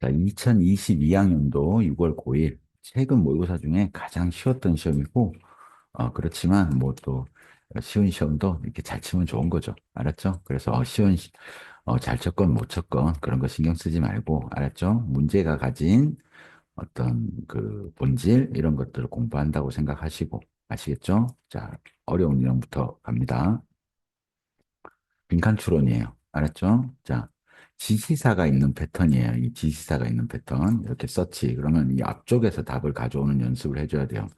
자, 2022학년도 6월 9일 최근 모의고사 중에 가장 쉬웠던 시험이고, 그렇지만 뭐 또 쉬운 시험도 이렇게 잘 치면 좋은 거죠. 알았죠? 그래서 잘 쳤건 못 쳤건 그런 거 신경 쓰지 말고, 알았죠? 문제가 가진 어떤 그 본질 이런 것들을 공부한다고 생각하시고, 아시겠죠? 자, 어려운 유형부터 갑니다. 빈칸 추론이에요. 알았죠? 자, 지시사가 있는 패턴이에요. 이 지시사가 있는 패턴. 이렇게 서치. 그러면 이 앞쪽에서 답을 가져오는 연습을 해줘야 돼요.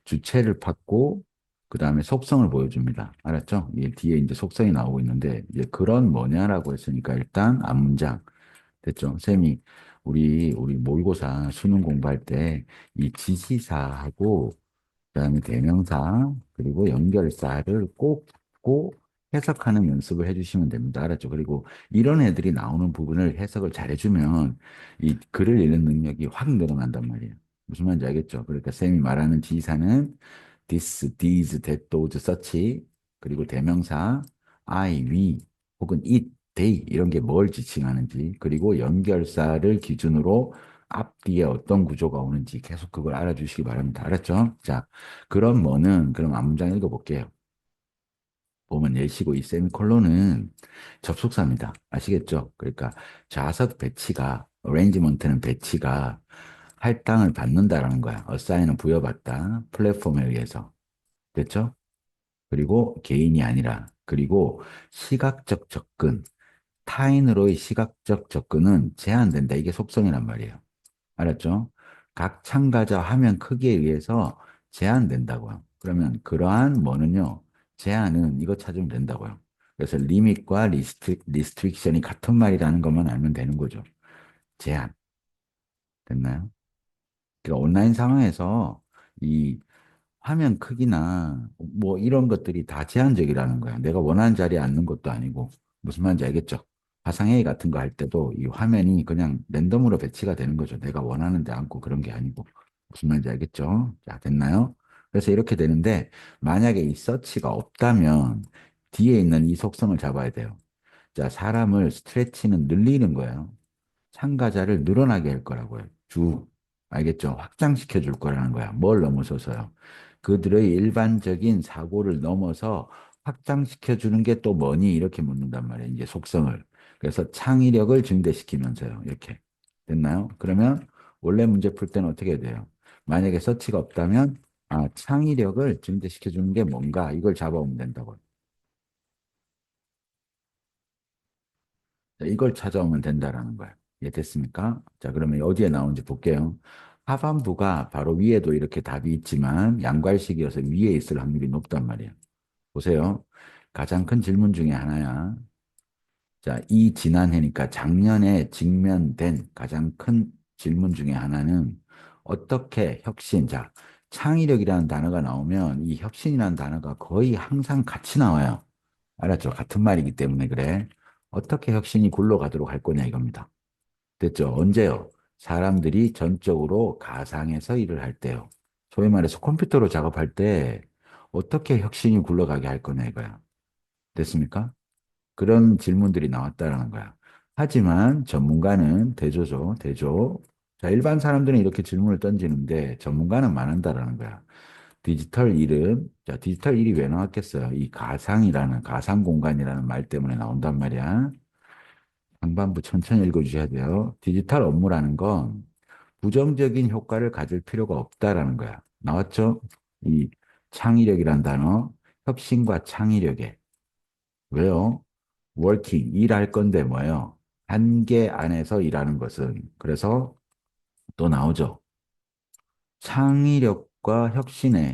주체를 받고, 그 다음에 속성을 보여줍니다. 알았죠? 이 뒤에 이제 속성이 나오고 있는데, 이제 그런 뭐냐라고 했으니까 일단 앞문장. 됐죠? 쌤이 우리 모의고사 수능 공부할 때 이 지시사하고 그다음에 대명사 그리고 연결사를 꼭 해석하는 연습을 해주시면 됩니다. 알았죠? 그리고 이런 애들이 나오는 부분을 해석을 잘해주면 이 글을 읽는 능력이 확 늘어난단 말이에요. 무슨 말인지 알겠죠? 그러니까 쌤이 말하는 지사는 this, these, that, those, such 그리고 대명사 I, we 혹은 it, they 이런 게 뭘 지칭하는지 그리고 연결사를 기준으로 앞뒤에 어떤 구조가 오는지 계속 그걸 알아주시기 바랍니다. 알았죠? 자, 그럼 앞문장 읽어볼게요. 보면 예시고 이 세미콜론은 접속사입니다. 아시겠죠? 그러니까 좌석 배치가, 어레인지먼트는 배치가 할당을 받는다라는 거야. 어사인은 부여받다. 플랫폼에 의해서. 됐죠? 그리고 개인이 아니라, 그리고 시각적 접근. 타인으로의 시각적 접근은 제한된다. 이게 속성이란 말이에요. 알았죠? 각 참가자 화면 크기에 의해서 제한된다고요. 그러면 그러한 뭐는요? 제한은 이거 찾으면 된다고요. 그래서 리밋과 리스트릭션이 같은 말이라는 것만 알면 되는 거죠. 제한. 됐나요? 그러니까 온라인 상황에서 이 화면 크기나 뭐 이런 것들이 다 제한적이라는 거야. 내가 원하는 자리에 앉는 것도 아니고 무슨 말인지 알겠죠? 화상회의 같은 거 할 때도 이 화면이 그냥 랜덤으로 배치가 되는 거죠. 내가 원하는 데 앉고 그런 게 아니고 무슨 말인지 알겠죠? 자, 됐나요? 그래서 이렇게 되는데 만약에 이 서치가 없다면 뒤에 있는 이 속성을 잡아야 돼요. 자, 사람을 스트레치는 늘리는 거예요. 참가자를 늘어나게 할 거라고요. 알겠죠? 확장시켜 줄 거라는 거야. 뭘 넘어서서요? 그들의 일반적인 사고를 넘어서 확장시켜 주는 게 또 뭐니? 이렇게 묻는단 말이에요. 이제 속성을. 그래서 창의력을 증대시키면서요. 이렇게. 됐나요? 그러면 원래 문제 풀 때는 어떻게 해야 돼요? 만약에 서치가 없다면, 창의력을 증대시켜 주는 게 뭔가? 이걸 잡아오면 된다고요. 자, 이걸 찾아오면 된다라는 거예요. 이해됐습니까? 자, 그러면 어디에 나오는지 볼게요. 하반부가 바로 위에도 이렇게 답이 있지만 양괄식이어서 위에 있을 확률이 높단 말이에요. 보세요. 가장 큰 질문 중에 하나야. 자, 이 지난해니까 작년에 직면된 가장 큰 질문 중에 하나는 어떻게 혁신, 자, 창의력이라는 단어가 나오면 이 혁신이라는 단어가 거의 항상 같이 나와요. 알았죠? 같은 말이기 때문에 그래. 어떻게 혁신이 굴러가도록 할 거냐 이겁니다. 됐죠? 언제요? 사람들이 전적으로 가상에서 일을 할 때요. 소위 말해서 컴퓨터로 작업할 때 어떻게 혁신이 굴러가게 할 거냐 이거야. 됐습니까? 그런 질문들이 나왔다라는 거야. 하지만 전문가는 대조죠, 대조. 자, 일반 사람들은 이렇게 질문을 던지는데 전문가는 말한다라는 거야. 자, 디지털 일이 왜 나왔겠어요? 이 가상 공간이라는 말 때문에 나온단 말이야. 상반부 천천히 읽어주셔야 돼요. 디지털 업무라는 건 부정적인 효과를 가질 필요가 없다라는 거야. 나왔죠? 이 창의력이란 단어, 혁신과 창의력에. 왜요? working, 일할 건데 뭐예요? 한계 안에서 일하는 것은. 그래서 또 나오죠.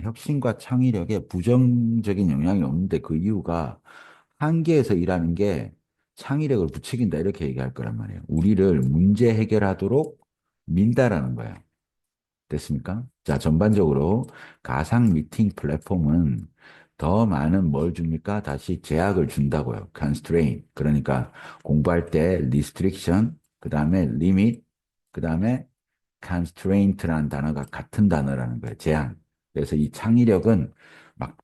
혁신과 창의력에 부정적인 영향이 없는데 그 이유가 한계에서 일하는 게 창의력을 부추긴다 이렇게 얘기할 거란 말이에요. 우리를 문제 해결하도록 민다라는 거예요. 됐습니까? 자, 전반적으로 가상 미팅 플랫폼은 더 많은 뭘 줍니까? 다시 제약을 준다고요. constraint. 그러니까 공부할 때 restriction, 그 다음에 limit, 그 다음에 constraint라는 단어가 같은 단어라는 거예요. 제한. 그래서 이 창의력은 막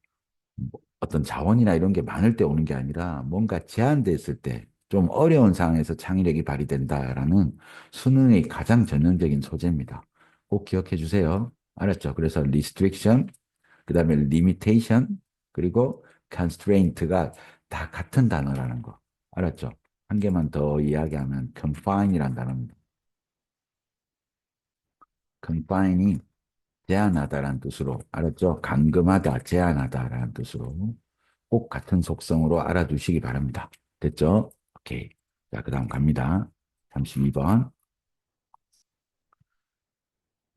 어떤 자원이나 이런 게 많을 때 오는 게 아니라 뭔가 제한됐을 때 좀 어려운 상황에서 창의력이 발휘된다라는 수능의 가장 전형적인 소재입니다. 꼭 기억해 주세요. 알았죠? 그래서 restriction, 그 다음에 limitation, 그리고 constraint가 다 같은 단어라는 거. 알았죠? 한 개만 더 이야기하면 confine이라는 단어입니다. confine이 제한하다라는 뜻으로, 알았죠? 감금하다, 제한하다라는 뜻으로 꼭 같은 속성으로 알아두시기 바랍니다. 됐죠? 오케이. 자, 그 다음 갑니다. 32번.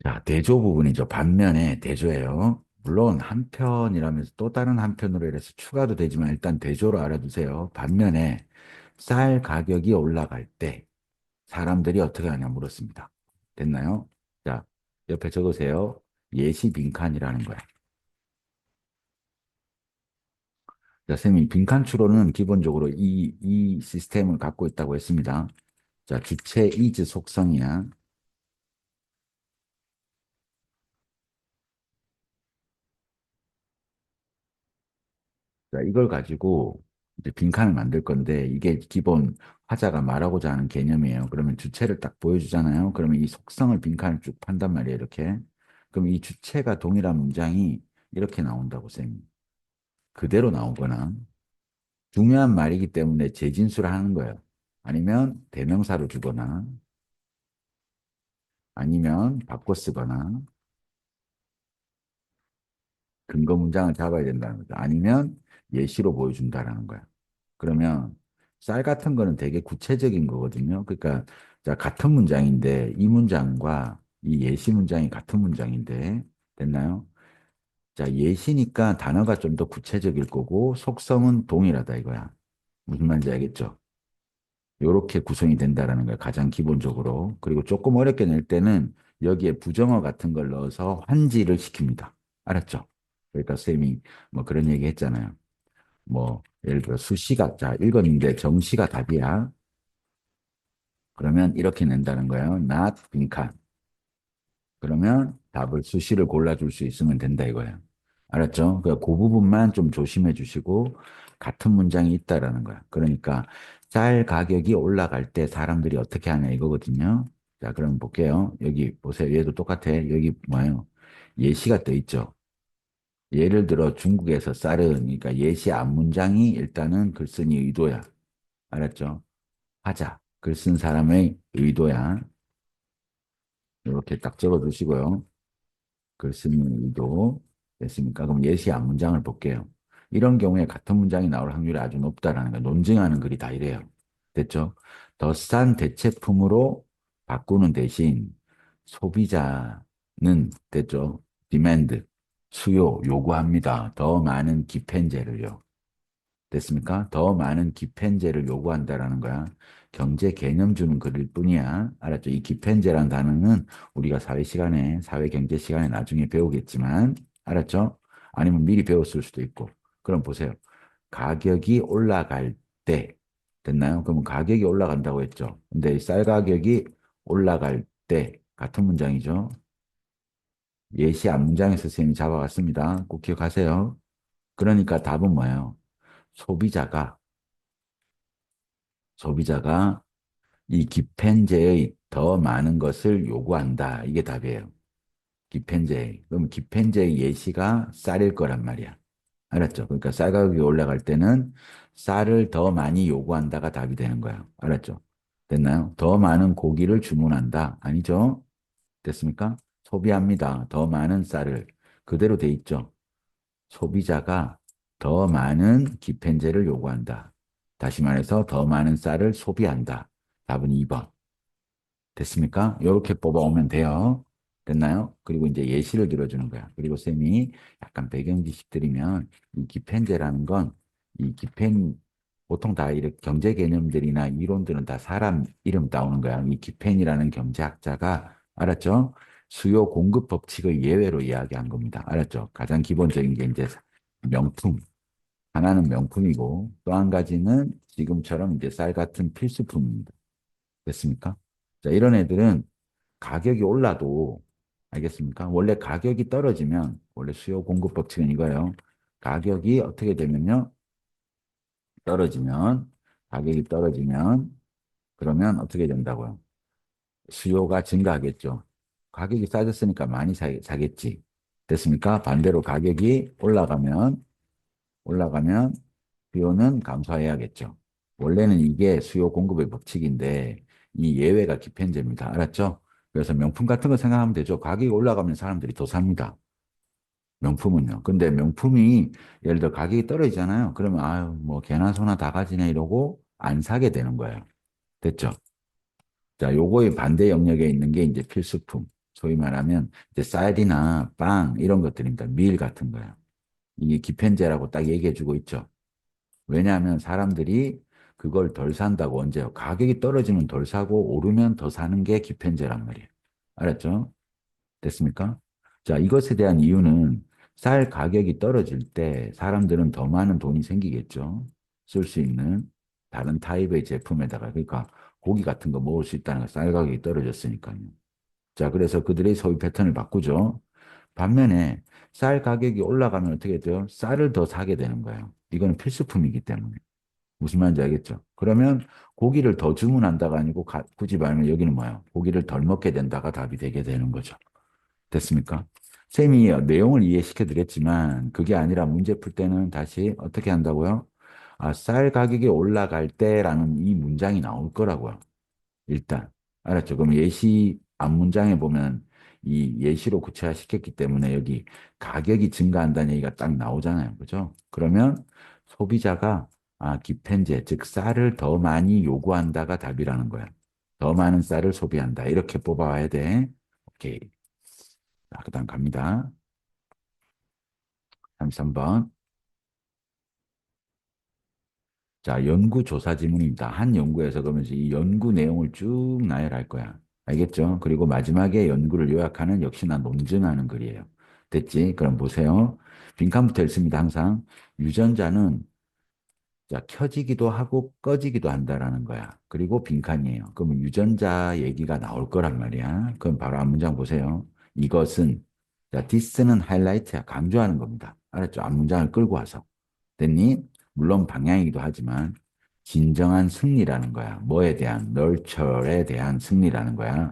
자, 대조 부분이죠. 반면에 대조예요. 물론 한편이라면서 또 다른 한편으로 이래서 추가도 되지만 일단 대조로 알아두세요. 반면에 쌀 가격이 올라갈 때 사람들이 어떻게 하냐 물었습니다. 됐나요? 자, 옆에 적으세요. 예시 빈칸이라는 거야. 자, 쌤이 빈칸 추론은 기본적으로 이 시스템을 갖고 있다고 했습니다. 자, 주체 is 속성이야. 자, 이걸 가지고 이제 빈칸을 만들 건데 이게 기본 화자가 말하고자 하는 개념이에요. 그러면 주체를 딱 보여주잖아요. 그러면 이 속성을 빈칸을 쭉 판단 말이에요. 이렇게. 그럼 이 주체가 동일한 문장이 이렇게 나온다고 쌤이. 그대로 나오거나 중요한 말이기 때문에 재진수를 하는 거예요. 아니면 대명사로 주거나 아니면 바꿔 쓰거나 근거 문장을 잡아야 된다는 거죠. 아니면 예시로 보여준다라는 거야. 그러면 쌀 같은 거는 되게 구체적인 거거든요. 그러니까 자, 같은 문장인데 이 문장과 이 예시 문장이 같은 문장인데 됐나요? 자, 예시니까 단어가 좀 더 구체적일 거고 속성은 동일하다 이거야. 무슨 말인지 알겠죠? 요렇게 구성이 된다라는 거예요. 가장 기본적으로. 그리고 조금 어렵게 낼 때는 여기에 부정어 같은 걸 넣어서 환지를 시킵니다. 알았죠? 그러니까 쌤이 뭐 그런 얘기 했잖아요. 뭐 예를 들어 수시가 자 읽었는데 정시가 답이야. 그러면 이렇게 낸다는 거예요. not 빈칸. 그러면 답을 수시를 골라줄 수 있으면 된다 이거예요. 알았죠? 그러니까 그 부분만 좀 조심해 주시고 같은 문장이 있다라는 거야. 그러니까 쌀 가격이 올라갈 때 사람들이 어떻게 하냐 이거거든요. 자, 그럼 볼게요. 여기 보세요. 얘도 똑같아. 여기 뭐예요? 예시가 떠 있죠. 예를 들어 중국에서 쌀은 그러니까 예시 앞 문장이 일단은 글쓴이 의도야. 알았죠? 하자. 글 쓴 사람의 의도야. 이렇게 딱 적어 두시고요. 글 쓰는 의도 됐습니까? 그럼 예시 앞 문장을 볼게요. 이런 경우에 같은 문장이 나올 확률이 아주 높다라는 거. 논증하는 글이 다 이래요. 됐죠? 더 싼 대체품으로 바꾸는 대신 소비자는 됐죠? 디맨드, 수요, 요구합니다. 더 많은 기펜제를요. 됐습니까? 더 많은 기펜제를 요구한다라는 거야. 경제 개념 주는 글일 뿐이야. 알았죠? 이 기펜제란 단어는 우리가 사회 시간에, 사회 경제 시간에 나중에 배우겠지만, 알았죠? 아니면 미리 배웠을 수도 있고. 그럼 보세요. 가격이 올라갈 때, 됐나요? 그러면 가격이 올라간다고 했죠. 근데 쌀 가격이 올라갈 때, 같은 문장이죠. 예시 앞 문장에서 선생님이 잡아갔습니다. 꼭 기억하세요. 그러니까 답은 뭐예요? 소비자가 소비자가 이 기펜제의 더 많은 것을 요구한다. 이게 답이에요. 기펜제. 그럼 기펜제의 예시가 쌀일 거란 말이야. 알았죠? 그러니까 쌀 가격이 올라갈 때는 쌀을 더 많이 요구한다가 답이 되는 거야. 알았죠? 됐나요? 더 많은 고기를 주문한다. 아니죠? 됐습니까? 소비합니다. 더 많은 쌀을. 그대로 돼 있죠? 소비자가 더 많은 기펜제를 요구한다. 다시 말해서 더 많은 쌀을 소비한다. 답은 2번. 됐습니까? 이렇게 뽑아오면 돼요. 됐나요? 그리고 이제 예시를 들어주는 거야. 그리고 쌤이 약간 배경 지식 드리면 이 기펜제라는 건 이 기펜 보통 다 이렇게 경제 개념들이나 이론들은 다 사람 이름 따오는 거야. 이 기펜이라는 경제학자가 알았죠? 수요 공급 법칙을 예외로 이야기한 겁니다. 알았죠? 가장 기본적인 게 이제 명품. 하나는 명품이고 또 한 가지는 지금처럼 이제 쌀 같은 필수품입니다. 됐습니까? 자, 이런 애들은 가격이 올라도 알겠습니까? 원래 가격이 떨어지면 원래 수요 공급 법칙은 이거예요. 가격이 어떻게 되면요? 떨어지면 가격이 떨어지면 그러면 어떻게 된다고요? 수요가 증가하겠죠. 가격이 싸졌으니까 많이 사겠지. 됐습니까? 반대로 가격이 올라가면 수요는 감소해야겠죠. 원래는 이게 수요 공급의 법칙인데 이 예외가 기편제입니다. 알았죠? 그래서 명품 같은 거 생각하면 되죠. 가격이 올라가면 사람들이 더 삽니다. 명품은요. 근데 명품이 예를 들어 가격이 떨어지잖아요. 그러면 아유 뭐 개나 소나 다 가지네 이러고 안 사게 되는 거예요. 됐죠? 자, 요거의 반대 영역에 있는 게 이제 필수품. 소위 말하면 이제 쌀이나 빵 이런 것들입니다. 밀 같은 거예요. 이게 기편제라고 딱 얘기해 주고 있죠. 왜냐하면 사람들이 그걸 덜 산다고 언제요? 가격이 떨어지면 덜 사고 오르면 더 사는 게 기편제란 말이에요. 알았죠? 됐습니까? 자, 이것에 대한 이유는 쌀 가격이 떨어질 때 사람들은 더 많은 돈이 생기겠죠. 쓸 수 있는 다른 타입의 제품에다가 그러니까 고기 같은 거 먹을 수 있다는 거 쌀 가격이 떨어졌으니까요. 자, 그래서 그들의 소비 패턴을 바꾸죠. 반면에 쌀 가격이 올라가면 어떻게 돼요? 쌀을 더 사게 되는 거예요. 이거는 필수품이기 때문에. 무슨 말인지 알겠죠? 그러면 고기를 더 주문한다가 아니고 굳이 말하면 여기는 뭐예요? 고기를 덜 먹게 된다가 답이 되게 되는 거죠. 됐습니까? 쌤이 내용을 이해시켜 드렸지만 그게 아니라 문제 풀 때는 다시 어떻게 한다고요? 아, 쌀 가격이 올라갈 때라는 이 문장이 나올 거라고요. 일단. 알았죠? 그럼 예시 앞 문장에 보면 이 예시로 구체화시켰기 때문에 여기 가격이 증가한다는 얘기가 딱 나오잖아요. 그죠? 그러면 소비자가 기편제, 즉 쌀을 더 많이 요구한다가 답이라는 거야. 더 많은 쌀을 소비한다. 이렇게 뽑아와야 돼. 오케이. 자, 그다음 갑니다. 33번. 자, 연구조사 지문입니다. 한 연구에서 그러면 이 연구 내용을 쭉 나열할 거야. 알겠죠? 그리고 마지막에 연구를 요약하는 역시나 논증하는 글이에요. 됐지? 그럼 보세요. 빈칸부터 읽습니다. 항상. 유전자는 자, 켜지기도 하고 꺼지기도 한다라는 거야. 그리고 빈칸이에요. 그러면 유전자 얘기가 나올 거란 말이야. 그럼 바로 앞 문장 보세요. 이것은 자, this는 하이라이트야. 강조하는 겁니다. 알았죠? 앞 문장을 끌고 와서. 됐니? 물론 방향이기도 하지만 진정한 승리라는 거야. 뭐에 대한? nurture에 대한 승리라는 거야.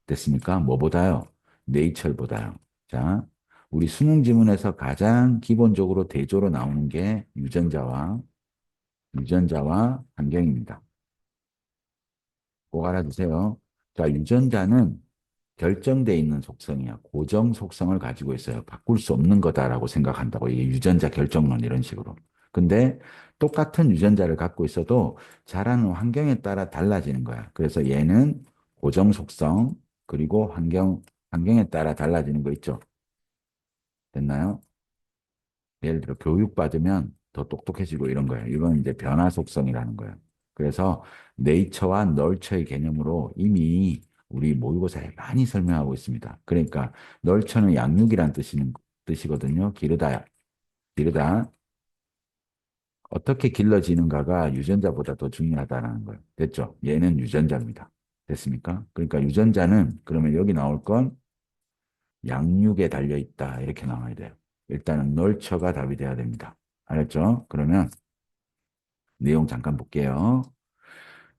됐습니까? 뭐보다요? nature보다요. 자, 우리 수능 지문에서 가장 기본적으로 대조로 나오는 게 유전자와 환경입니다. 꼭 알아두세요. 자, 유전자는 결정돼 있는 속성이야. 고정 속성을 가지고 있어요. 바꿀 수 없는 거다라고 생각한다고. 이게 유전자 결정론 이런 식으로. 근데 똑같은 유전자를 갖고 있어도 자라는 환경에 따라 달라지는 거야. 그래서 얘는 고정 속성 그리고 환경에 따라 달라지는 거 있죠. 됐나요? 예를 들어 교육받으면 더 똑똑해지고 이런 거예요. 이건 이제 변화 속성이라는 거예요. 그래서 네이처와 널처의 개념으로 이미 우리 모의고사에 많이 설명하고 있습니다. 그러니까 널처는 양육이란 뜻이거든요. 기르다. 어떻게 길러지는가가 유전자보다 더 중요하다는 거예요. 됐죠? 얘는 유전자입니다. 됐습니까? 그러니까 유전자는 그러면 여기 나올 건 양육에 달려 있다. 이렇게 나와야 돼요. 일단은 널처가 답이 돼야 됩니다. 알았죠? 그러면 내용 잠깐 볼게요.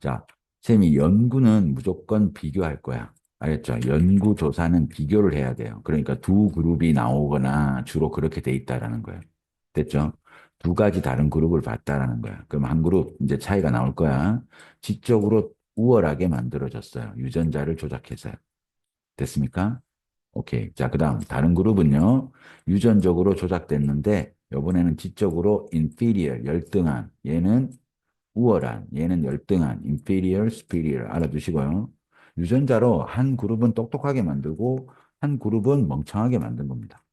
자, 쌤이 연구는 무조건 비교할 거야. 알겠죠? 연구 조사는 비교를 해야 돼요. 그러니까 두 그룹이 나오거나 주로 그렇게 돼 있다라는 거예요. 됐죠? 두 가지 다른 그룹을 봤다라는 거야. 그럼 한 그룹 이제 차이가 나올 거야. 지적으로 우월하게 만들어졌어요. 유전자를 조작해서요. 됐습니까? 오케이. 자, 그다음 다른 그룹은요. 유전적으로 조작됐는데 이번에는 지적으로 inferior, 열등한. 얘는 우월한, 얘는 열등한, inferior, superior 알아두시고요. 유전자로 한 그룹은 똑똑하게 만들고 한 그룹은 멍청하게 만든 겁니다.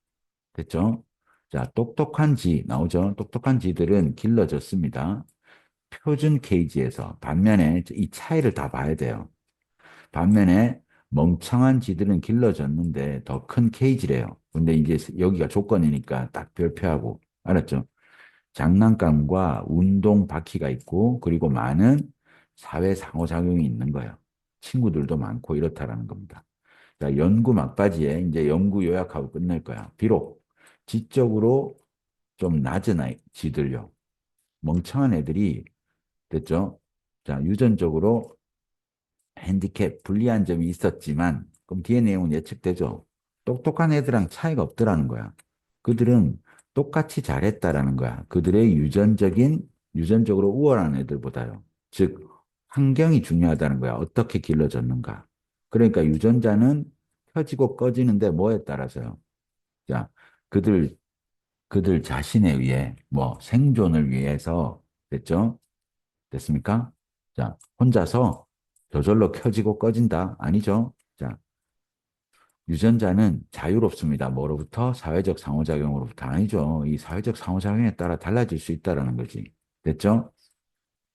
됐죠? 자, 똑똑한 지 나오죠? 똑똑한 지들은 길러졌습니다. 표준 케이지에서 반면에 이 차이를 다 봐야 돼요. 반면에 멍청한 지들은 길러졌는데 더 큰 케이지래요. 근데 이제 여기가 조건이니까 딱 별표하고 알았죠? 장난감과 운동 바퀴가 있고 그리고 많은 사회 상호작용이 있는 거예요. 친구들도 많고 이렇다라는 겁니다. 자, 연구 막바지에 이제 연구 요약하고 끝낼 거야. 비록 지적으로 좀 낮은 지들요. 멍청한 애들이 됐죠? 자, 유전적으로 핸디캡, 불리한 점이 있었지만, 그럼 뒤에 내용은 예측되죠. 똑똑한 애들랑 차이가 없더라는 거야. 그들은 똑같이 잘했다라는 거야. 그들의 유전적으로 우월한 애들보다요. 즉, 환경이 중요하다는 거야. 어떻게 길러졌는가. 그러니까 유전자는 켜지고 꺼지는데 뭐에 따라서요. 자, 그들, 그들 자신에 의해, 뭐, 생존을 위해서, 됐죠? 됐습니까? 자, 혼자서 저절로 켜지고 꺼진다? 아니죠? 자, 유전자는 자유롭습니다. 뭐로부터? 사회적 상호작용으로부터 아니죠. 이 사회적 상호작용에 따라 달라질 수 있다라는 거지. 됐죠?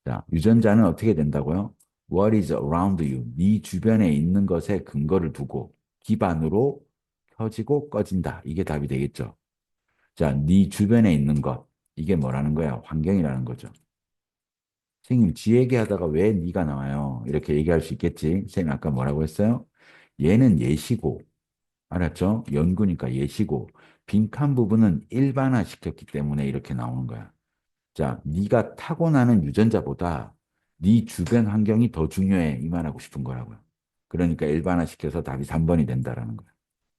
자, 유전자는 어떻게 된다고요? What is around you? 네 주변에 있는 것에 근거를 두고 기반으로 켜지고 꺼진다. 이게 답이 되겠죠. 자, 네 주변에 있는 것. 이게 뭐라는 거야? 환경이라는 거죠. 선생님, 지 얘기하다가 왜 네가 나와요? 이렇게 얘기할 수 있겠지. 선생님 아까 뭐라고 했어요? 얘는 예시고, 알았죠? 연구니까 예시고, 빈칸 부분은 일반화 시켰기 때문에 이렇게 나오는 거야. 자, 네가 타고나는 유전자보다 네 주변 환경이 더 중요해. 이 말하고 싶은 거라고요. 그러니까 일반화 시켜서 답이 3번이 된다라는 거야.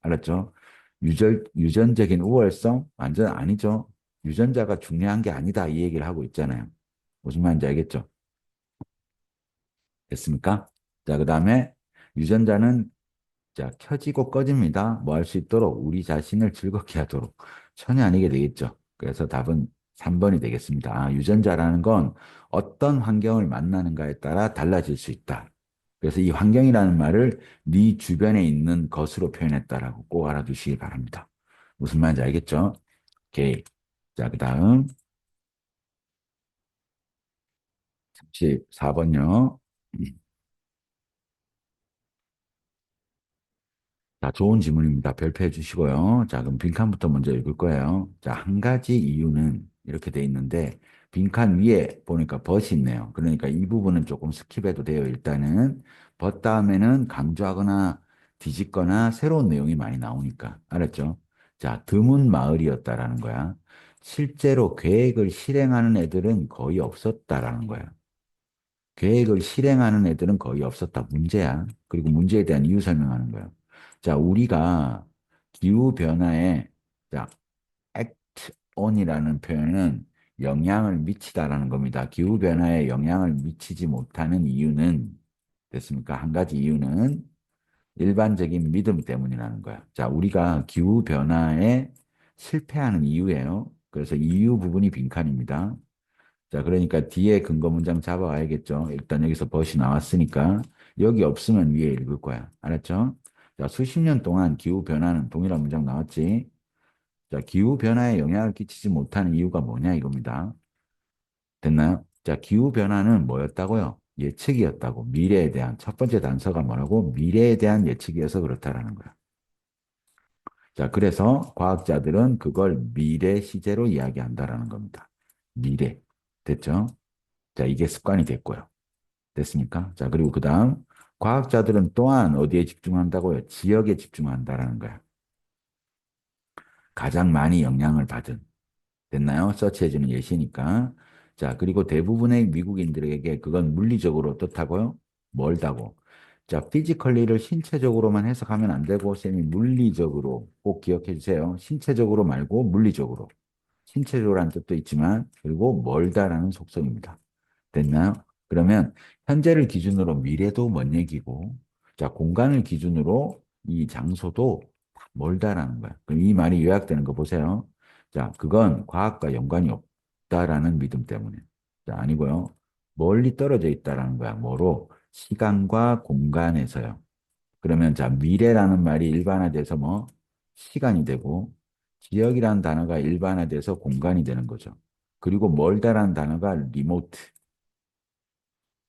알았죠? 유전적인 우월성? 완전 아니죠. 유전자가 중요한 게 아니다. 이 얘기를 하고 있잖아요. 무슨 말인지 알겠죠? 됐습니까? 자, 그 다음에 유전자는 자, 켜지고 꺼집니다. 뭐 할 수 있도록 우리 자신을 즐겁게 하도록 전혀 아니게 되겠죠. 그래서 답은 3번이 되겠습니다. 아, 유전자라는 건 어떤 환경을 만나는가에 따라 달라질 수 있다. 그래서 이 환경이라는 말을 네 주변에 있는 것으로 표현했다라고 꼭 알아두시기 바랍니다. 무슨 말인지 알겠죠? 오케이. 자, 그 다음 34번요. 자, 좋은 질문입니다. 별표해 주시고요. 자, 그럼 빈칸부터 먼저 읽을 거예요. 자, 한 가지 이유는 이렇게 돼 있는데, 빈칸 위에 보니까 벗이 있네요. 그러니까 이 부분은 조금 스킵해도 돼요. 일단은, 벗 다음에는 강조하거나 뒤집거나 새로운 내용이 많이 나오니까. 알았죠? 자, 드문 마을이었다라는 거야. 실제로 계획을 실행하는 애들은 거의 없었다라는 거야. 계획을 실행하는 애들은 거의 없었다. 문제야. 그리고 문제에 대한 이유 설명하는 거야. 자, 우리가 기후변화에, 자, act on이라는 표현은 영향을 미치다라는 겁니다. 기후변화에 영향을 미치지 못하는 이유는, 됐습니까? 한 가지 이유는 일반적인 믿음 때문이라는 거야. 자, 우리가 기후변화에 실패하는 이유예요. 그래서 이유 부분이 빈칸입니다. 자, 그러니까 뒤에 근거 문장 잡아와야겠죠. 일단 여기서 벗이 나왔으니까 여기 없으면 위에 읽을 거야. 알았죠? 자, 수십 년 동안 기후 변화는 동일한 문장 나왔지. 자, 기후 변화에 영향을 끼치지 못하는 이유가 뭐냐 이겁니다. 됐나요? 자, 기후 변화는 뭐였다고요? 예측이었다고. 미래에 대한 첫 번째 단서가 뭐라고? 미래에 대한 예측이어서 그렇다라는 거야. 자, 그래서 과학자들은 그걸 미래 시제로 이야기한다라는 겁니다. 미래. 됐죠? 자, 이게 습관이 됐고요. 됐습니까? 자, 그리고 그 다음, 과학자들은 또한 어디에 집중한다고요? 지역에 집중한다라는 거야. 가장 많이 영향을 받은. 됐나요? 서치해주는 예시니까. 자, 그리고 대부분의 미국인들에게 그건 물리적으로 어떻다고요? 멀다고. 자, 피지컬리를 신체적으로만 해석하면 안 되고, 쌤이 물리적으로 꼭 기억해 주세요. 신체적으로 말고 물리적으로. 신체적으로라는 뜻도 있지만, 그리고 멀다라는 속성입니다. 됐나요? 그러면 현재를 기준으로 미래도 먼 얘기고, 자, 공간을 기준으로 이 장소도 멀다라는 거야. 그럼 이 말이 요약되는 거 보세요. 자, 그건 과학과 연관이 없다라는 믿음 때문에. 자, 아니고요. 멀리 떨어져 있다라는 거야. 뭐로? 시간과 공간에서요. 그러면 자, 미래라는 말이 일반화돼서 뭐? 시간이 되고, 지역이라는 단어가 일반화돼서 공간이 되는 거죠. 그리고 멀다라는 단어가 리모트.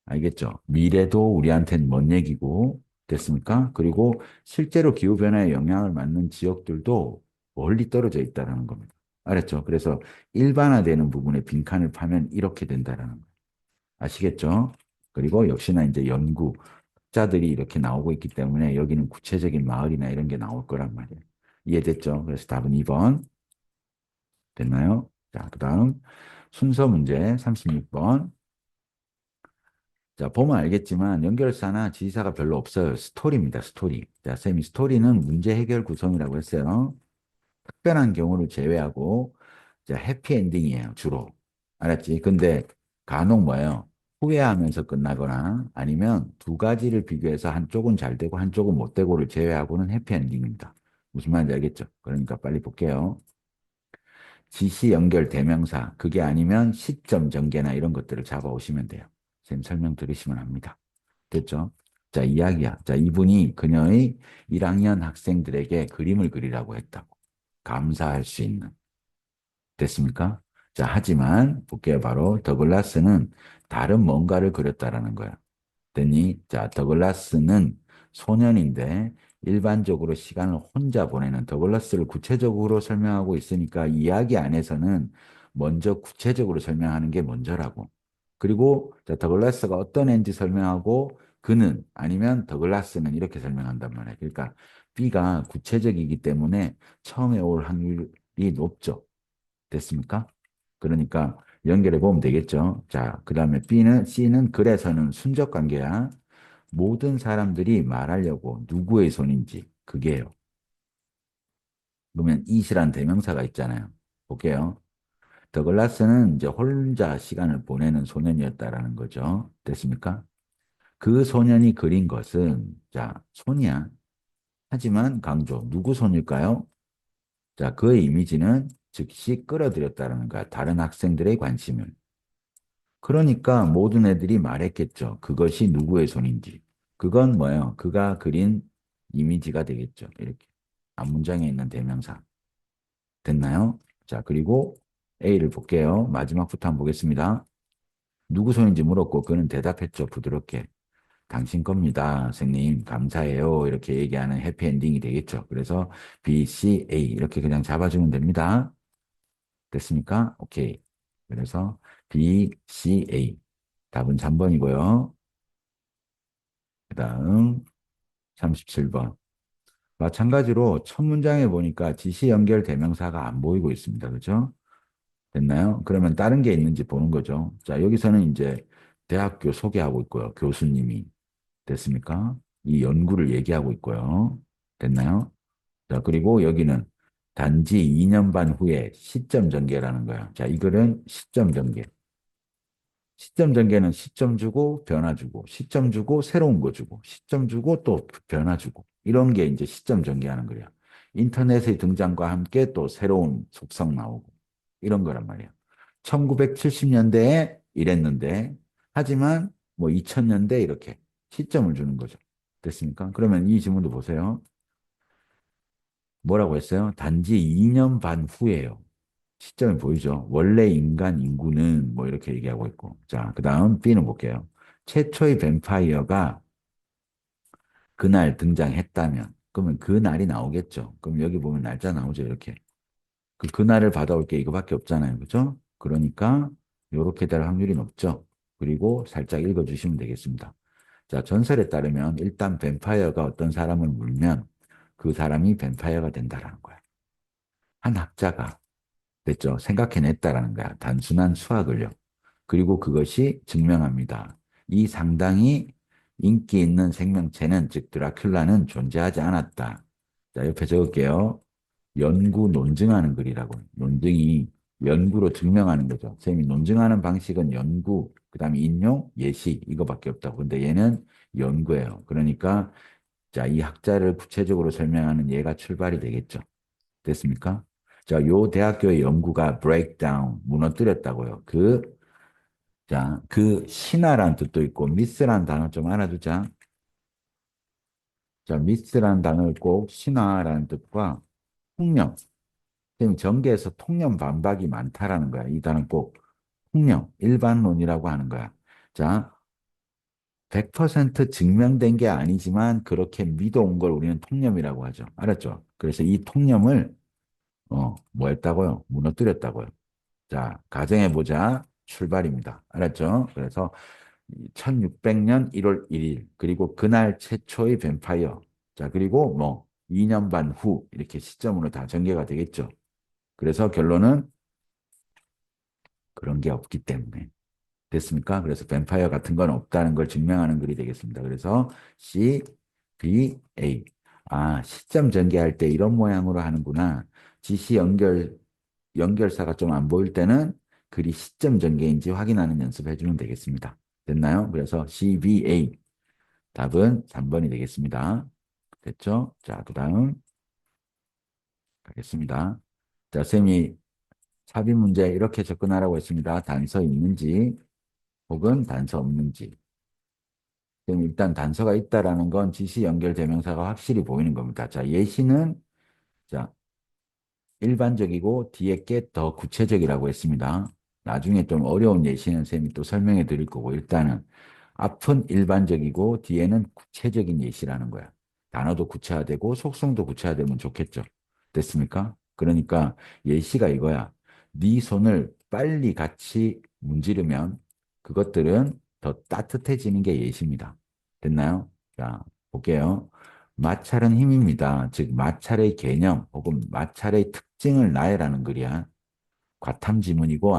알겠죠? 미래도 우리한테는 먼 얘기고, 됐습니까? 그리고 실제로 기후변화에 영향을 받는 지역들도 멀리 떨어져 있다는 겁니다. 알았죠? 그래서 일반화되는 부분에 빈칸을 파면 이렇게 된다는 거예요. 아시겠죠? 그리고 역시나 이제 연구자들이 이렇게 나오고 있기 때문에 여기는 구체적인 마을이나 이런 게 나올 거란 말이에요. 이해됐죠? 그래서 답은 2번. 됐나요? 자, 그 다음 순서 문제 36번. 자, 보면 알겠지만 연결사나 지시사가 별로 없어요. 스토리입니다. 스토리. 자, 쌤이 스토리는 문제 해결 구성이라고 했어요. 특별한 경우를 제외하고 자, 해피엔딩이에요. 주로. 알았지? 근데 간혹 뭐예요? 후회하면서 끝나거나 아니면 두 가지를 비교해서 한쪽은 잘 되고 한쪽은 못 되고를 제외하고는 해피엔딩입니다. 무슨 말인지 알겠죠? 그러니까 빨리 볼게요. 지시 연결 대명사. 그게 아니면 시점 전개나 이런 것들을 잡아오시면 돼요. 선생님 설명 들으시면 합니다. 됐죠? 자, 이야기야. 자, 이분이 그녀의 1학년 학생들에게 그림을 그리라고 했다고. 감사할 수 있는. 됐습니까? 자, 하지만 볼게요. 바로 더글라스는 다른 뭔가를 그렸다라는 거야. 됐니? 자, 더글라스는 소년인데 일반적으로 시간을 혼자 보내는 더글라스를 구체적으로 설명하고 있으니까 이야기 안에서는 먼저 구체적으로 설명하는 게 먼저라고. 그리고 자, 더글라스가 어떤 애인지 설명하고 그는 아니면 더글라스는 이렇게 설명한단 말이에요. 그러니까 B가 구체적이기 때문에 처음에 올 확률이 높죠. 됐습니까? 그러니까 연결해 보면 되겠죠. 자, 그 다음에 C는 그래서는 순적 관계야. 모든 사람들이 말하려고 누구의 손인지 그게요. 그러면 it이란 대명사가 있잖아요. 볼게요. 더글라스는 이제 혼자 시간을 보내는 소년이었다라는 거죠. 됐습니까? 그 소년이 그린 것은 자, 손이야. 하지만 강조, 누구 손일까요? 자, 그의 이미지는 즉시 끌어들였다는 거야. 다른 학생들의 관심을. 그러니까 모든 애들이 말했겠죠. 그것이 누구의 손인지. 그건 뭐예요? 그가 그린 이미지가 되겠죠. 이렇게. 앞 문장에 있는 대명사. 됐나요? 자, 그리고 A를 볼게요. 마지막부터 한번 보겠습니다. 누구 손인지 물었고 그는 대답했죠. 부드럽게. 당신 겁니다. 선생님, 감사해요. 이렇게 얘기하는 해피엔딩이 되겠죠. 그래서 B, C, A 이렇게 그냥 잡아주면 됩니다. 됐습니까? 오케이. 그래서 B, C, A. 답은 3번이고요. 그 다음 37번. 마찬가지로 첫 문장에 보니까 지시 연결 대명사가 안 보이고 있습니다. 그죠? 됐나요? 그러면 다른 게 있는지 보는 거죠. 자, 여기서는 이제 대학교 소개하고 있고요. 교수님이. 됐습니까? 이 연구를 얘기하고 있고요. 됐나요? 자, 그리고 여기는 단지 2년 반 후에 시점 전개라는 거야. 자, 이거는 시점 전개. 시점 전개는 시점 주고 변화 주고 시점 주고 새로운 거 주고 시점 주고 또 변화 주고 이런 게 이제 시점 전개하는 거예요. 인터넷의 등장과 함께 또 새로운 속성 나오고 이런 거란 말이에요. 1970년대에 이랬는데 하지만 뭐 2000년대 이렇게 시점을 주는 거죠. 됐습니까? 그러면 이 지문도 보세요. 뭐라고 했어요? 단지 2년 반 후에요. 시점이 보이죠? 원래 인간 인구는 뭐 이렇게 얘기하고 있고. 자, 그 다음 B는 볼게요. 최초의 뱀파이어가 그날 등장했다면, 그러면 그 날이 나오겠죠. 그럼 여기 보면 날짜 나오죠, 이렇게. 그날을 받아올 게 이거밖에 없잖아요. 그죠? 그러니까 이렇게 될 확률이 높죠. 그리고 살짝 읽어주시면 되겠습니다. 자, 전설에 따르면 일단 뱀파이어가 어떤 사람을 물면 그 사람이 뱀파이어가 된다라는 거야. 한 학자가 됐죠. 생각해냈다라는 거야. 단순한 수학을요. 그리고 그것이 증명합니다. 이 상당히 인기 있는 생명체는, 즉 드라큘라는 존재하지 않았다. 자, 옆에 적을게요. 연구 논증하는 글이라고. 논증이 연구로 증명하는 거죠. 선생님이 논증하는 방식은 연구, 그 다음에 인용, 예시 이거밖에 없다고. 근데 얘는 연구예요. 그러니까 자, 이 학자를 구체적으로 설명하는 얘가 출발이 되겠죠. 됐습니까? 자, 요 대학교의 연구가 breakdown, 무너뜨렸다고요. 자, 그 신화라는 뜻도 있고, 미스라는 단어 좀 알아두자. 자, 미스라는 단어를 꼭 신화라는 뜻과 통념. 지금 전개에서 통념 반박이 많다라는 거야. 이 단어 꼭 통념, 일반론이라고 하는 거야. 자, 100% 증명된 게 아니지만 그렇게 믿어온 걸 우리는 통념이라고 하죠. 알았죠? 그래서 이 통념을 뭐 했다고요? 무너뜨렸다고요. 자, 가정해보자. 출발입니다. 알았죠? 그래서 1600년 1월 1일, 그리고 그날 최초의 뱀파이어. 자, 그리고 뭐 2년 반 후, 이렇게 시점으로 다 전개가 되겠죠. 그래서 결론은 그런 게 없기 때문에. 됐습니까? 그래서 뱀파이어 같은 건 없다는 걸 증명하는 글이 되겠습니다. 그래서 C, B, A. 아, 시점 전개할 때 이런 모양으로 하는구나. 지시 연결사가 좀 안 보일 때는 글이 시점 전개인지 확인하는 연습해 주면 되겠습니다. 됐나요? 그래서 C, B, A. 답은 3번이 되겠습니다. 됐죠? 자, 그 다음 가겠습니다. 자, 쌤이 삽입 문제 이렇게 접근하라고 했습니다. 단서 있는지 혹은 단서 없는지. 그럼 일단 단서가 있다라는 건 지시 연결 대명사가 확실히 보이는 겁니다. 자, 예시는 자, 일반적이고 뒤에 게 더 구체적이라고 했습니다. 나중에 좀 어려운 예시는 쌤이 또 설명해 드릴 거고 일단은 앞은 일반적이고 뒤에는 구체적인 예시라는 거야. 단어도 구체화되고 속성도 구체화되면 좋겠죠. 됐습니까? 그러니까 예시가 이거야. 네 손을 빨리 같이 문지르면 그것들은 더 따뜻해지는 게 예시입니다. 됐나요? 자, 볼게요. 마찰은 힘입니다. 즉, 마찰의 개념 혹은 마찰의 특징을 나열하는 글이야. 과탐지문이고,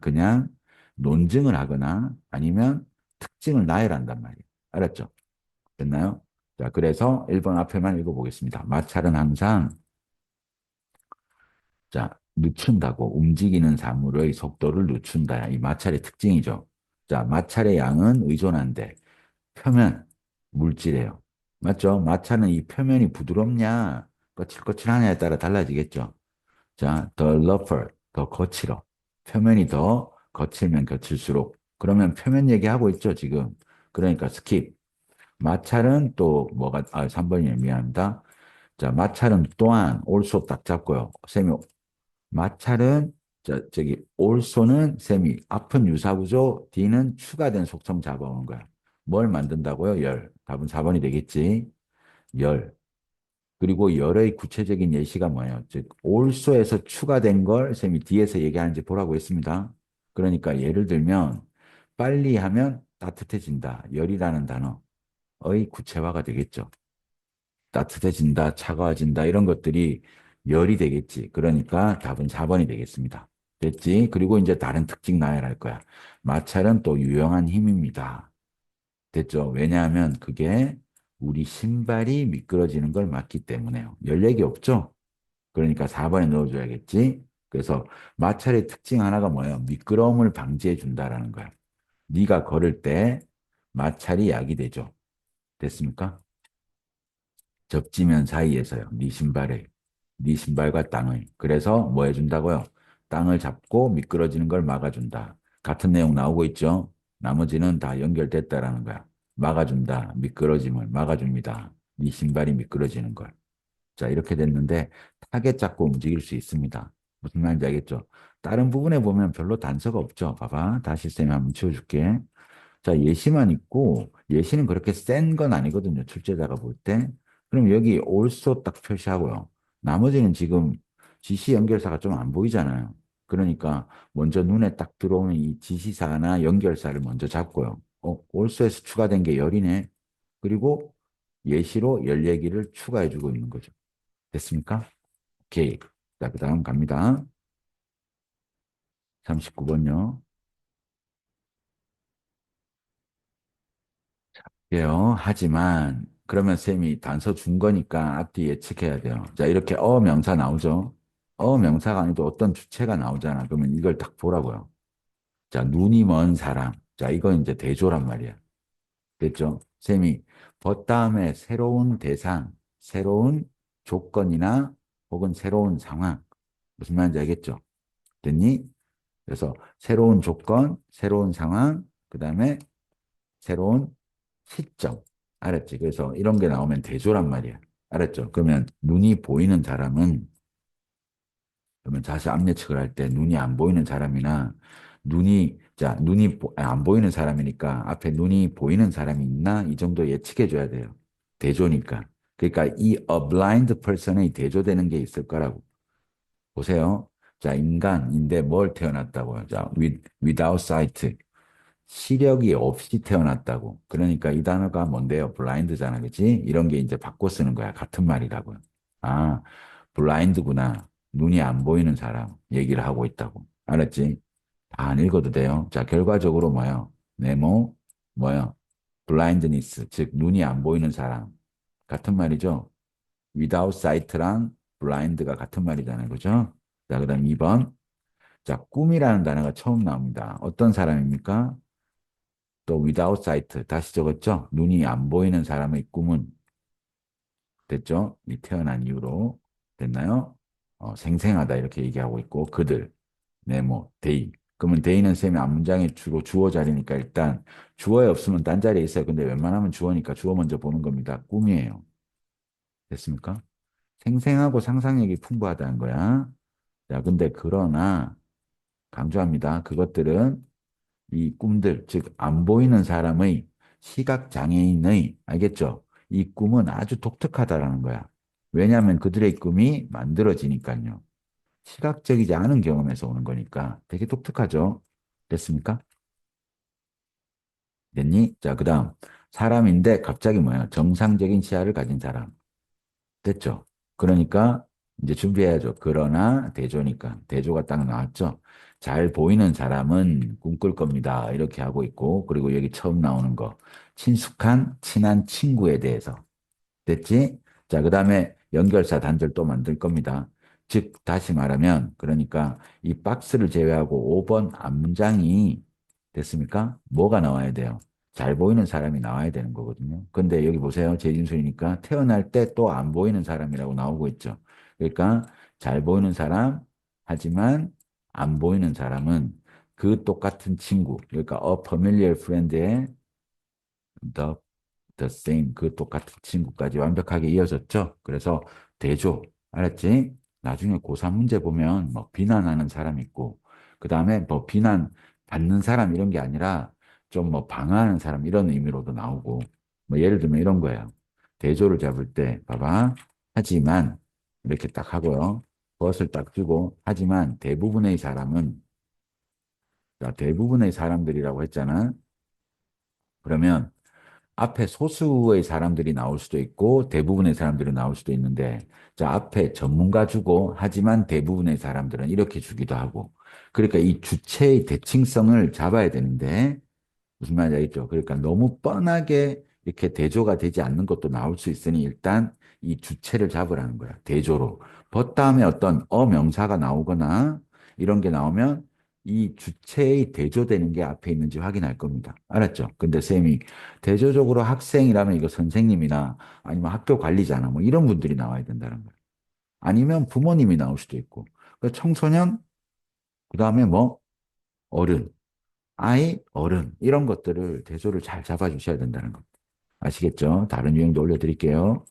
그냥 논증을 하거나 아니면 특징을 나열한단 말이에요. 알았죠? 됐나요? 자, 그래서 1번 앞에만 읽어보겠습니다. 마찰은 항상, 자, 늦춘다고 움직이는 사물의 속도를 늦춘다. 이 마찰의 특징이죠. 자, 마찰의 양은 의존한데, 표면, 물질이에요. 맞죠? 마찰은 이 표면이 부드럽냐, 거칠거칠하냐에 따라 달라지겠죠. 자, 더 rougher, 더 거칠어. 표면이 더 거칠면 거칠수록. 그러면 표면 얘기하고 있죠, 지금. 그러니까 스킵. 마찰은 또 뭐가, 3번이네, 미안합니다. 자, 마찰은 또한 also 딱 잡고요. 쌤이, 마찰은, 저기, also는 쌤이 앞은 유사구조, D는 추가된 속성 잡아오는 거야. 뭘 만든다고요? 열. 답은 4번이 되겠지. 열. 그리고 열의 구체적인 예시가 뭐예요? 즉, 올소에서 추가된 걸 쌤이 뒤에서 얘기하는지 보라고 했습니다. 그러니까 예를 들면 빨리 하면 따뜻해진다. 열이라는 단어의 구체화가 되겠죠. 따뜻해진다, 차가워진다 이런 것들이 열이 되겠지. 그러니까 답은 4번이 되겠습니다. 됐지? 그리고 이제 다른 특징 나열할 거야. 마찰은 또 유용한 힘입니다. 됐죠? 왜냐하면 그게 우리 신발이 미끄러지는 걸 막기 때문에요. 열 얘기 없죠? 그러니까 4번에 넣어줘야겠지? 그래서 마찰의 특징 하나가 뭐예요? 미끄러움을 방지해 준다라는 거야. 네가 걸을 때 마찰이 약이 되죠. 됐습니까? 접지면 사이에서요. 네 신발에. 네 신발과 땅을. 그래서 뭐 해준다고요? 땅을 잡고 미끄러지는 걸 막아준다. 같은 내용 나오고 있죠? 나머지는 다 연결됐다라는 거야. 막아준다. 미끄러짐을 막아줍니다. 네 신발이 미끄러지는 걸. 자, 이렇게 됐는데 타겟 잡고 움직일 수 있습니다. 무슨 말인지 알겠죠? 다른 부분에 보면 별로 단서가 없죠. 봐봐. 다시 쌤이 한번 치워줄게. 자, 예시만 있고, 예시는 그렇게 센 건 아니거든요. 출제자가 볼 때. 그럼 여기 also 딱 표시하고요. 나머지는 지금 지시 연결사가 좀 안 보이잖아요. 그러니까 먼저 눈에 딱 들어오는 이 지시사나 연결사를 먼저 잡고요. also에서 추가된 게 열이네. 그리고 예시로 열 얘기를 추가해주고 있는 거죠. 됐습니까? 오케이. 자, 그 다음 갑니다. 39번요. 예요. 하지만 그러면 쌤이 단서 준 거니까 앞뒤 예측해야 돼요. 자, 이렇게 명사 나오죠. 명사가 아니도 어떤 주체가 나오잖아. 그러면 이걸 딱 보라고요. 자, 눈이 먼 사람. 자, 이건 이제 대조란 말이야. 됐죠? 쌤이 다음에 새로운 대상, 새로운 조건이나 혹은 새로운 상황. 무슨 말인지 알겠죠? 됐니? 그래서 새로운 조건, 새로운 상황, 그 다음에 새로운 시점. 알았지? 그래서 이런 게 나오면 대조란 말이야. 알았죠? 그러면 눈이 보이는 사람은, 그러면 다시 앞 예측을 할 때 눈이 안 보이는 사람이나 안 보이는 사람이니까 앞에 눈이 보이는 사람이 있나? 이 정도 예측해 줘야 돼요. 대조니까. 그러니까 이 a blind person의 대조되는 게 있을 거라고. 보세요. 자, 인간인데 뭘 태어났다고요? 자, without sight. 시력이 없이 태어났다고. 그러니까 이 단어가 뭔데요? 블라인드잖아, 그치? 이런 게 이제 바꿔 쓰는 거야. 같은 말이라고요. 아, 블라인드구나. 눈이 안 보이는 사람 얘기를 하고 있다고. 알았지? 안 읽어도 돼요. 자, 결과적으로 뭐예요? 네모, 뭐예요? blindness, 즉 눈이 안 보이는 사람. 같은 말이죠. without sight랑 blind가 같은 말이잖아요. 그죠? 자, 그다음 2번. 자, 꿈이라는 단어가 처음 나옵니다. 어떤 사람입니까? 또 without sight 다시 적었죠? 눈이 안 보이는 사람의 꿈은 됐죠? 이 태어난 이후로 됐나요? 생생하다 이렇게 얘기하고 있고 그들 네모 they 그러면 they는 쌤이 앞문장에 주로 주어 자리니까 일단 주어에 없으면 딴 자리에 있어요. 근데 웬만하면 주어니까 주어 먼저 보는 겁니다. 꿈이에요. 됐습니까? 생생하고 상상력이 풍부하다는 거야. 자, 근데 그러나 강조합니다. 그것들은 이 꿈들, 즉, 안 보이는 사람의 시각장애인의, 알겠죠? 이 꿈은 아주 독특하다라는 거야. 왜냐하면 그들의 꿈이 만들어지니까요. 시각적이지 않은 경험에서 오는 거니까 되게 독특하죠? 됐습니까? 됐니? 자, 그 다음. 사람인데 갑자기 뭐야? 정상적인 시야를 가진 사람. 됐죠? 그러니까 이제 준비해야죠. 그러나 대조니까. 대조가 딱 나왔죠? 잘 보이는 사람은 꿈꿀 겁니다. 이렇게 하고 있고, 그리고 여기 처음 나오는 거. 친숙한, 친한 친구에 대해서. 됐지? 자, 그 다음에 연결사 단절 또 만들 겁니다. 즉, 다시 말하면, 그러니까 이 박스를 제외하고 5번 앞문장이 됐습니까? 뭐가 나와야 돼요? 잘 보이는 사람이 나와야 되는 거거든요. 근데 여기 보세요. 재진술이니까 태어날 때 또 안 보이는 사람이라고 나오고 있죠. 그러니까 잘 보이는 사람, 하지만 안 보이는 사람은 그 똑같은 친구, 그러니까 a familiar friend의 the the same 그 똑같은 친구까지 완벽하게 이어졌죠. 그래서 대조 알았지? 나중에 고3 문제 보면 뭐 비난하는 사람 있고 그 다음에 뭐 비난 받는 사람 이런 게 아니라 좀 뭐 방어하는 사람 이런 의미로도 나오고 뭐 예를 들면 이런 거예요. 대조를 잡을 때 봐봐. 하지만 이렇게 딱 하고요. 그것을 딱 주고 하지만 대부분의 사람은 자, 대부분의 사람들이라고 했잖아. 그러면 앞에 소수의 사람들이 나올 수도 있고 대부분의 사람들이 나올 수도 있는데 자 앞에 전문가 주고 하지만 대부분의 사람들은 이렇게 주기도 하고 그러니까 이 주체의 대칭성을 잡아야 되는데 무슨 말인지 알겠죠? 그러니까 너무 뻔하게 이렇게 대조가 되지 않는 것도 나올 수 있으니 일단 이 주체를 잡으라는 거야. 대조로. 벗 다음에 어떤 어명사가 나오거나 이런 게 나오면 이 주체의 대조되는 게 앞에 있는지 확인할 겁니다. 알았죠? 근데 쌤이 대조적으로 학생이라면 이거 선생님이나 아니면 학교 관리자나 뭐 이런 분들이 나와야 된다는 거야. 아니면 부모님이 나올 수도 있고. 그 청소년, 그 다음에 뭐 어른. 아이, 어른 이런 것들을 대조를 잘 잡아주셔야 된다는 겁니다. 아시겠죠? 다른 유형도 올려드릴게요.